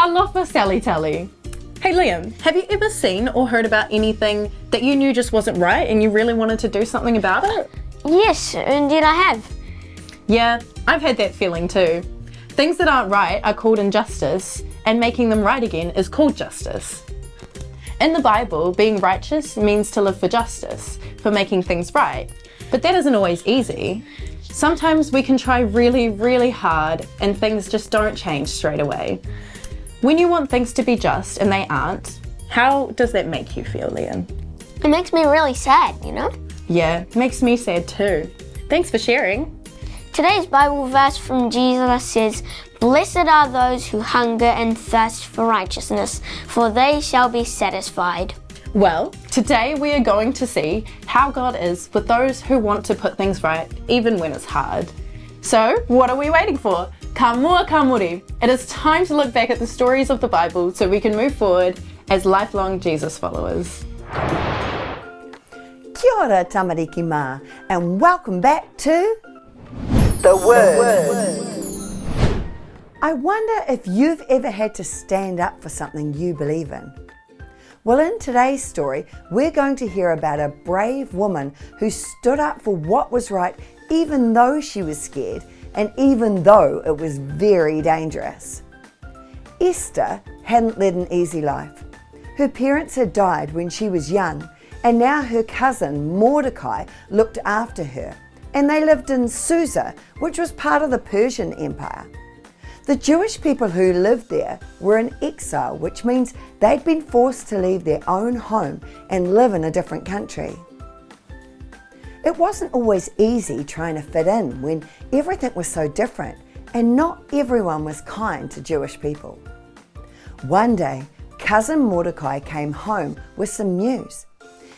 Talofa, Sally Telly. Hey Liam, have you ever seen or heard about anything that you knew just wasn't right and you really wanted to do something about it? Yes, indeed I have. Yeah, I've had that feeling too. Things that aren't right are called injustice, and making them right again is called justice. In the Bible, being righteous means to live for justice, for making things right. But that isn't always easy. Sometimes we can try really, really hard and things just don't change straight away. When you want things to be just and they aren't, how does that make you feel, Liam? It makes me really sad, you know? Yeah, makes me sad too. Thanks for sharing. Today's Bible verse from Jesus says, "Blessed are those who hunger and thirst for righteousness, for they shall be satisfied." Well, today we are going to see how God is with those who want to put things right, even when it's hard. So, what are we waiting for? Ka mua ka muri. It is time to look back at the stories of the Bible so we can move forward as lifelong Jesus followers. Kia ora tamariki mā, and welcome back to The Word. I wonder if you've ever had to stand up for something you believe in. Well, in today's story, we're going to hear about a brave woman who stood up for what was right even though she was scared and even though it was very dangerous. Esther hadn't led an easy life. Her parents had died when she was young, and now her cousin Mordecai looked after her, and they lived in Susa, which was part of the Persian Empire. The Jewish people who lived there were in exile, which means they'd been forced to leave their own home and live in a different country. It wasn't always easy trying to fit in when everything was so different, and not everyone was kind to Jewish people. One day, cousin Mordecai came home with some news.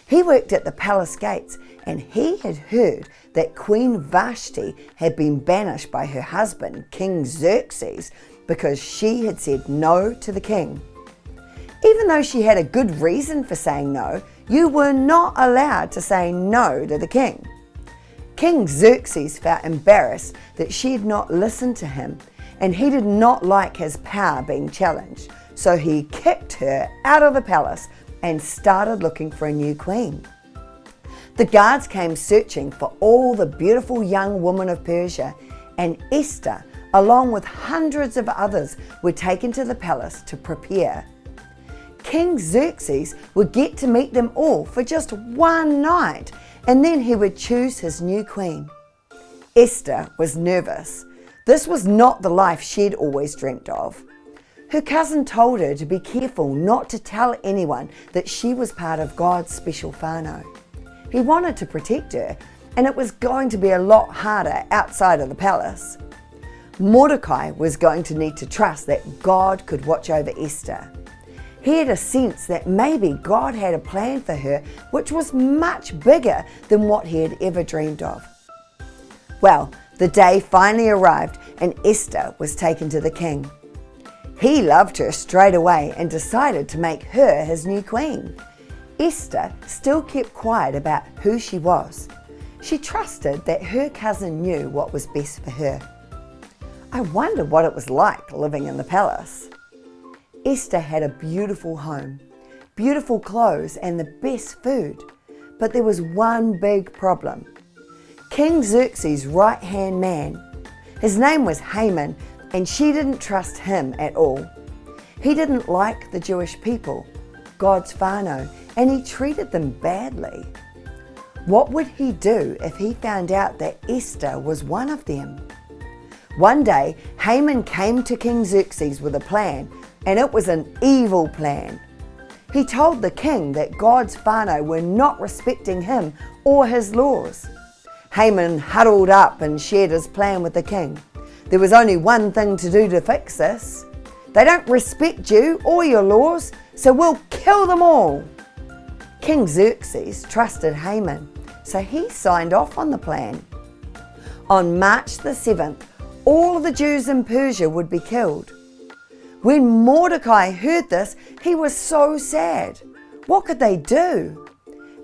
He worked at the palace gates, and he had heard that Queen Vashti had been banished by her husband, King Xerxes, because she had said no to the king. Even though she had a good reason for saying no, you were not allowed to say no to the king. King Xerxes felt embarrassed that she had not listened to him, and he did not like his power being challenged, so he kicked her out of the palace and started looking for a new queen. The guards came searching for all the beautiful young women of Persia, and Esther, along with hundreds of others, were taken to the palace to prepare. King Xerxes would get to meet them all for just one night, and then he would choose his new queen. Esther was nervous. This was not the life she'd always dreamt of. Her cousin told her to be careful not to tell anyone that she was part of God's special whānau. He wanted to protect her, and it was going to be a lot harder outside of the palace. Mordecai was going to need to trust that God could watch over Esther. He had a sense that maybe God had a plan for her which was much bigger than what he had ever dreamed of. Well, the day finally arrived and Esther was taken to the king. He loved her straight away and decided to make her his new queen. Esther still kept quiet about who she was. She trusted that her cousin knew what was best for her. I wondered what it was like living in the palace. Esther had a beautiful home, beautiful clothes and the best food, but there was one big problem. King Xerxes' right-hand man, his name was Haman, and she didn't trust him at all. He didn't like the Jewish people, God's whānau, and he treated them badly. What would he do if he found out that Esther was one of them? One day, Haman came to King Xerxes with a plan, and it was an evil plan. He told the king that God's whānau were not respecting him or his laws. Haman huddled up and shared his plan with the king. There was only one thing to do to fix this. They don't respect you or your laws, so we'll kill them all. King Xerxes trusted Haman, so he signed off on the plan. On March the 7th, all of the Jews in Persia would be killed. When Mordecai heard this, he was so sad. What could they do?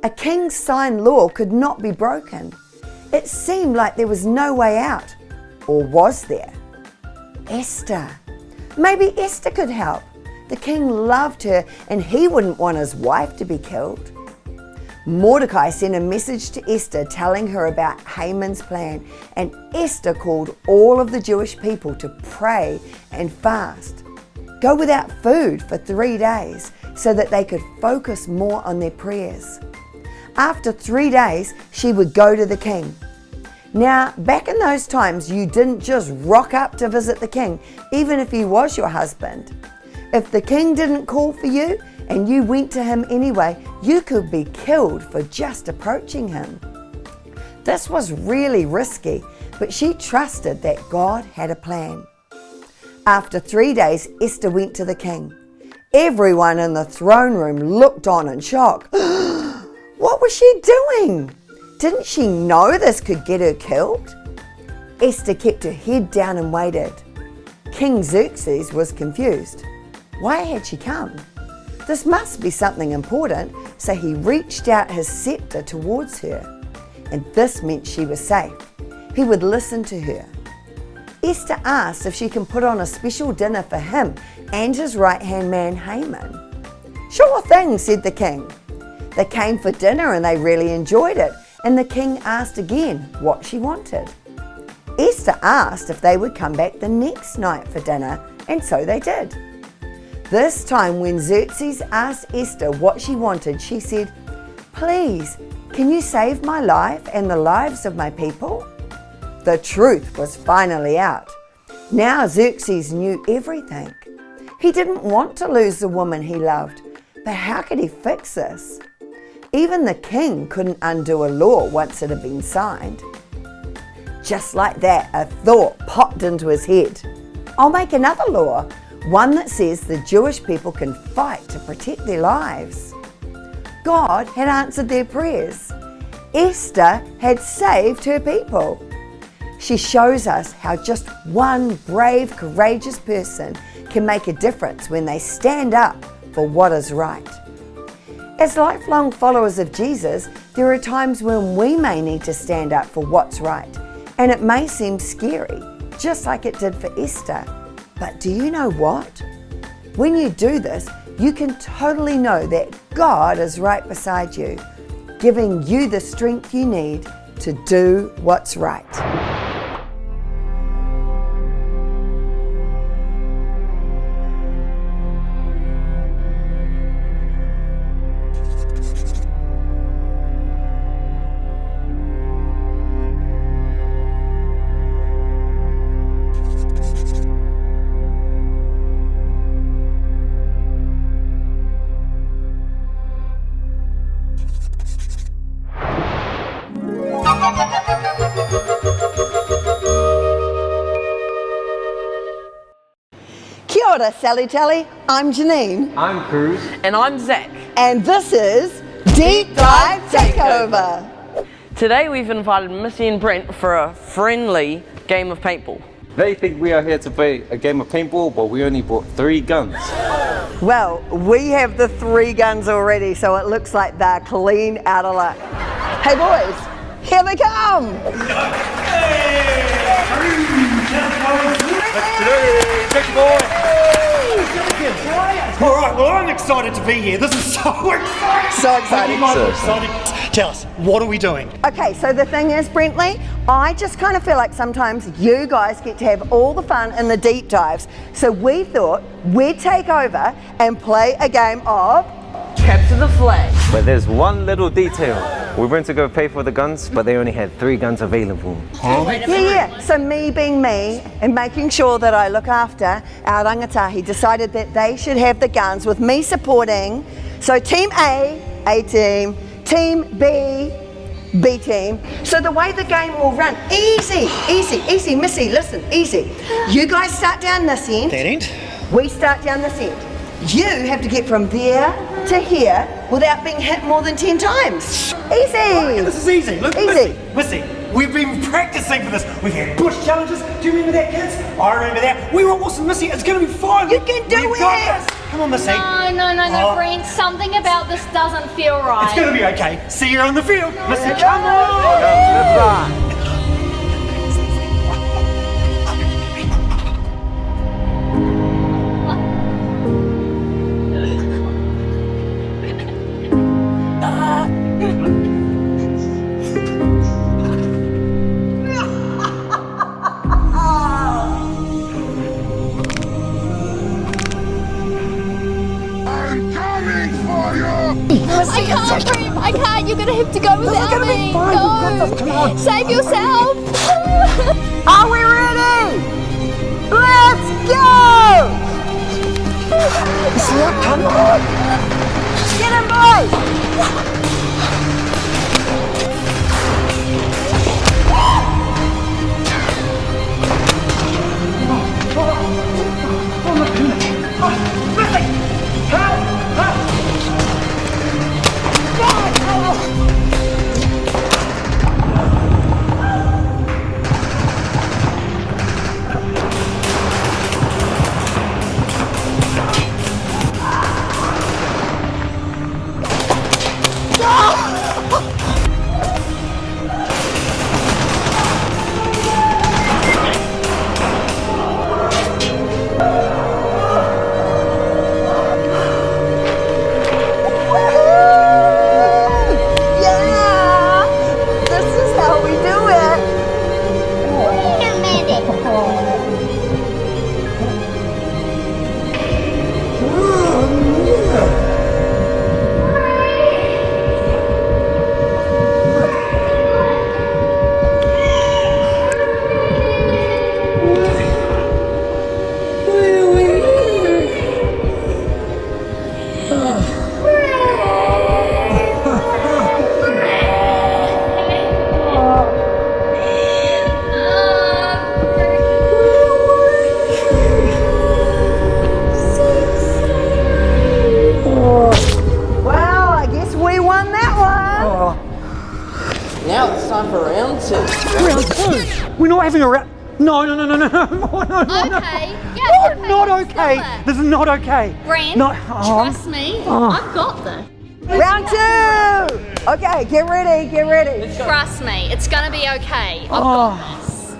A king's signed law could not be broken. It seemed like there was no way out. Or was there? Esther. Maybe Esther could help. The king loved her and he wouldn't want his wife to be killed. Mordecai sent a message to Esther telling her about Haman's plan, and Esther called all of the Jewish people to pray and fast, go without food for 3 days so that they could focus more on their prayers. After 3 days, she would go to the king. Now, back in those times, you didn't just rock up to visit the king, even if he was your husband. If the king didn't call for you and you went to him anyway, you could be killed for just approaching him. This was really risky, but she trusted that God had a plan. After 3 days, Esther went to the king. Everyone in the throne room looked on in shock. What was she doing? Didn't she know this could get her killed? Esther kept her head down and waited. King Xerxes was confused. Why had she come? This must be something important, so he reached out his scepter towards her, and this meant she was safe. He would listen to her. Esther asked if she can put on a special dinner for him and his right-hand man Haman. Sure thing, said the king. They came for dinner and they really enjoyed it, and the king asked again what she wanted. Esther asked if they would come back the next night for dinner, and so they did. This time when Xerxes asked Esther what she wanted, she said, "Please, can you save my life and the lives of my people?" The truth was finally out. Now Xerxes knew everything. He didn't want to lose the woman he loved, but how could he fix this? Even the king couldn't undo a law once it had been signed. Just like that, a thought popped into his head. I'll make another law, one that says the Jewish people can fight to protect their lives. God had answered their prayers. Esther had saved her people. She shows us how just one brave, courageous person can make a difference when they stand up for what is right. As lifelong followers of Jesus, there are times when we may need to stand up for what's right, and it may seem scary, just like it did for Esther. But do you know what? When you do this, you can totally know that God is right beside you, giving you the strength you need to do what's right. Kia ora, Sally Telly. I'm Janine. I'm Cruz. And I'm Zach. And this is Deep Dive Takeover. Today we've invited Missy and Brent for a friendly game of paintball. They think we are here to play a game of paintball, but we only brought 3 guns. Well, we have the 3 guns already, so it looks like they're clean out of luck. Hey boys, here they come! All right, well, I'm excited to be here. This is so exciting. So exciting. So excited. Tell us, what are we doing? Okay, so the thing is, Brentley, I just kind of feel like sometimes you guys get to have all the fun in the deep dives. So we thought we'd take over and play a game of Capture the flag. But there's one little detail. We went to go pay for the guns, but they only had 3 guns available. Yeah. So me being me and making sure that I look after our rangatahi decided that they should have the guns with me supporting. So team A team, team B team. So the way the game will run, easy, Missy, listen, easy. You guys start down this end. That end? We start down this end. You have to get from there to here without being hit more than 10 times. Easy. This is easy. Look, Easy. Missy, we've been practicing for this. We've had bush challenges. Do you remember that, kids? I remember that. We were awesome, Missy. It's going to be fun. You can do We've got it. this. Come on, Missy. No, Brent. Something about this doesn't feel right. It's going to be okay. See you on the field. Missy, come on. Let's run. I can't, Brent. I can't. You're gonna have to go without gonna be me. fine. No. We've got this. Come on. Save yourself. Are we ready? Let's go! Come on. Get him, boys! Yeah! This is how we do it. Wait a minute. Well, I guess we won that one. Now it's time for round 2. Round 2. We're not having a round. No. No. Okay. Yeah. Oh, okay. not okay. Stop it. This is not okay. Brent, No. trust me. I've got this. Round 2. Okay, get ready, get ready. Trust me. It's gonna be okay. I've got this.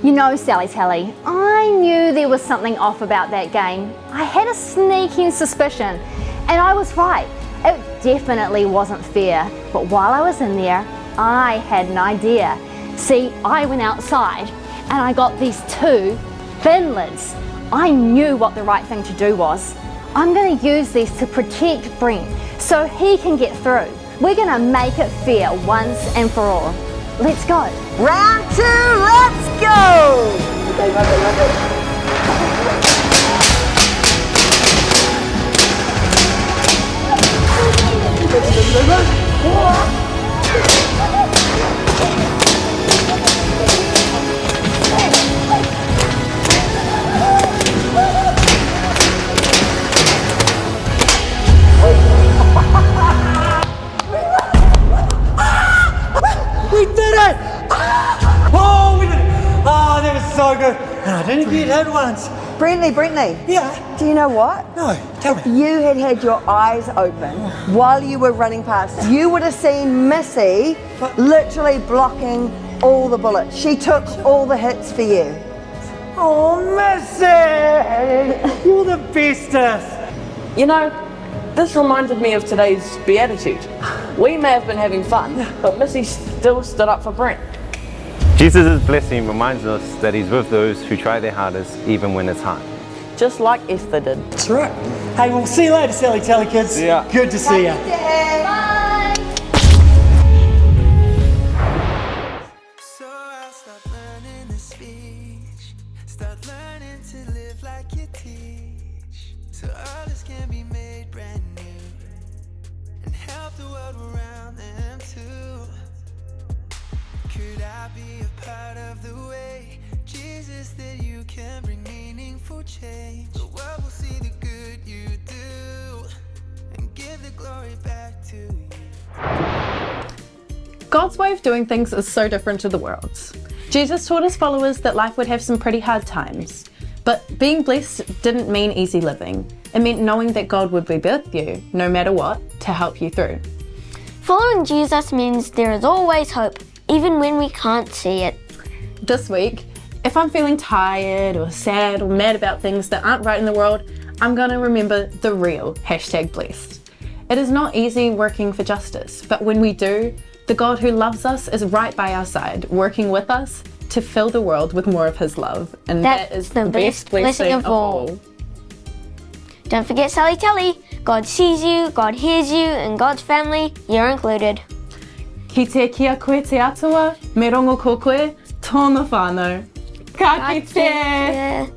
You know, Sally Telly, I knew there was something off about that game. I had a sneaking suspicion, and I was right. It definitely wasn't fair, but while I was in there, I had an idea. See, I went outside and I got these 2 bin lids. I knew what the right thing to do was. I'm going to use these to protect Brent so he can get through. We're going to make it fair once and for all. Let's go. Round 2, let's go! We did it! Oh, we did it! Oh, that was so good. And I didn't get hit once. Brittany, Yeah. do you know what? No, tell me. You had your eyes open while you were running past. You would have seen Missy literally blocking all the bullets. She took all the hits for you. Oh, Missy! You're the bestest. You know, this reminded me of today's beatitude. We may have been having fun, but Missy still stood up for Brent. Jesus' blessing reminds us that he's with those who try their hardest even when it's hard. Just like Esther did. That's right. Hey, we'll see you later, Sally Telly kids. See ya. Good to see ya. So I'll start learning the speech. Start learning to live like you teach. So others can be made brand new. And help the world around them too. Could I be a part of the way, Jesus, that you can bring meaningful change? The world will see the good you do and give the glory back to you. God's way of doing things is so different to the world's. Jesus taught his followers that life would have some pretty hard times, but being blessed didn't mean easy living. It meant knowing that God would be with you, no matter what, to help you through. Following Jesus means there is always hope, even when we can't see it. This week, if I'm feeling tired or sad or mad about things that aren't right in the world, I'm going to remember the real #blessed. It is not easy working for justice, but when we do, the God who loves us is right by our side, working with us to fill the world with more of his love. And that That's is the best blessing of all. Don't forget Sally Telly. God sees you, God hears you, and God's family, you're included. Ki te kia koe te atua, me rongo ko koe, tōna whānau. Ka kite!